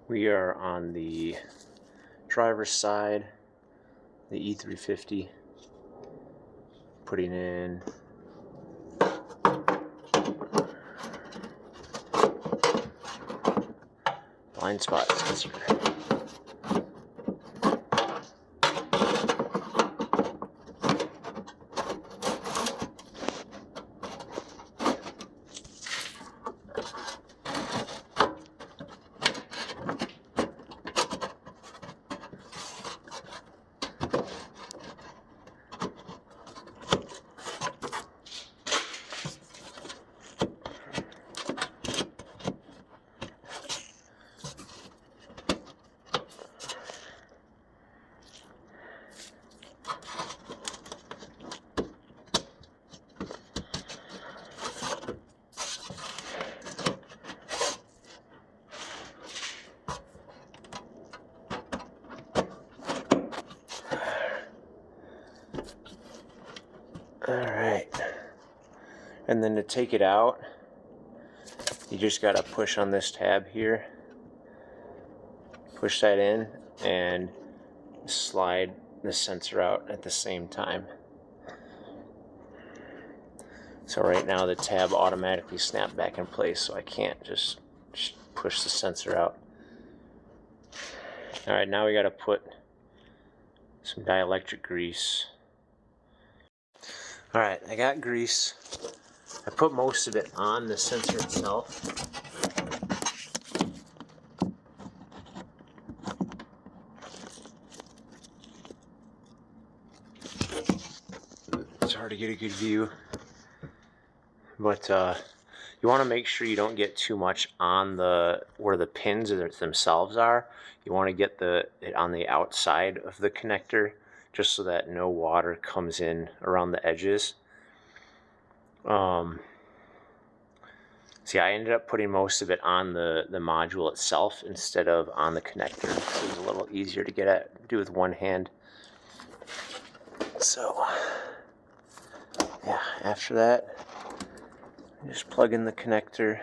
We are on the driver's side, the E350, putting in blind spot sensor. Alright, and then to take it out, you just got to push on this tab here, push that in, and slide the sensor out at the same time. So right now the tab automatically snapped back in place, so I can't just push the sensor out. Alright, now we got to put some dielectric grease. Alright, I got grease. I put most of it on the sensor itself. It's hard to get a good view, but you want to make sure you don't get too much on where the pins themselves are. You want to get it on the outside of the connector, just so that no water comes in around the edges. See, I ended up putting most of it on the module itself instead of on the connector. So it was a little easier to do with one hand. So, yeah, after that, just plug in the connector.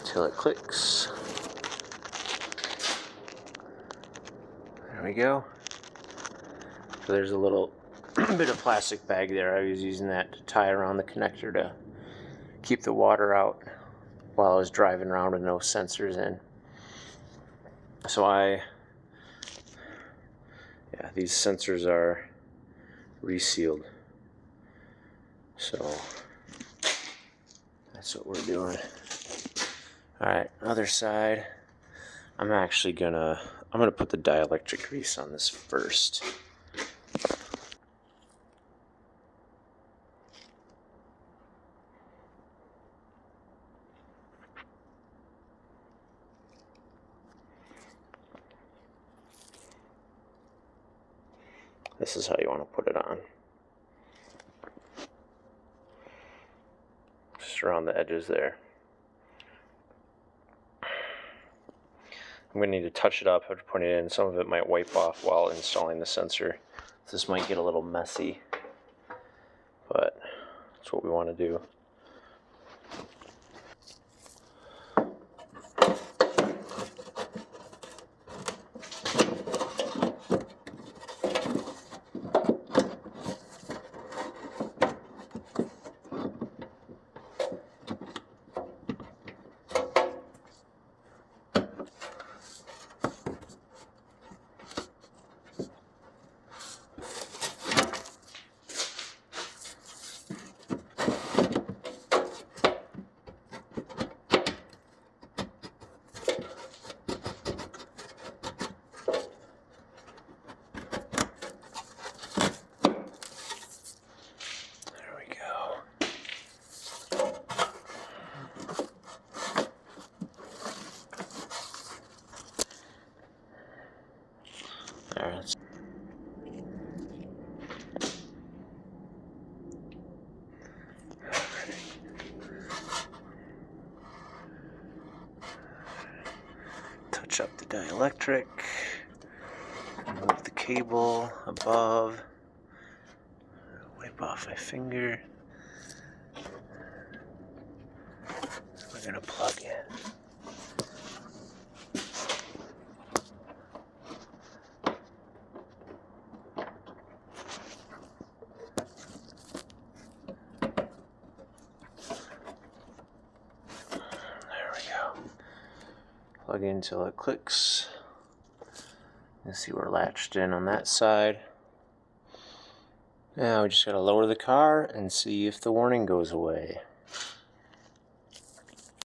Till it clicks. There we go. So there's a little bit of plastic bag there. I was using that to tie around the connector to keep the water out while I was driving around with no sensors in. So these sensors are resealed. So that's what we're doing. Alright, other side. I'm gonna put the dielectric grease on this first. This is how you want to put it on. Just around the edges there. I'm going to need to touch it up after putting it in. Some of it might wipe off while installing the sensor. This might get a little messy, but that's what we want to do. Alright. Touch up the dielectric. Move the cable above. Wipe off my finger. We're going to plug in. Plug in until it clicks. You see we're latched in on that side. Now we just gotta lower the car and see if the warning goes away.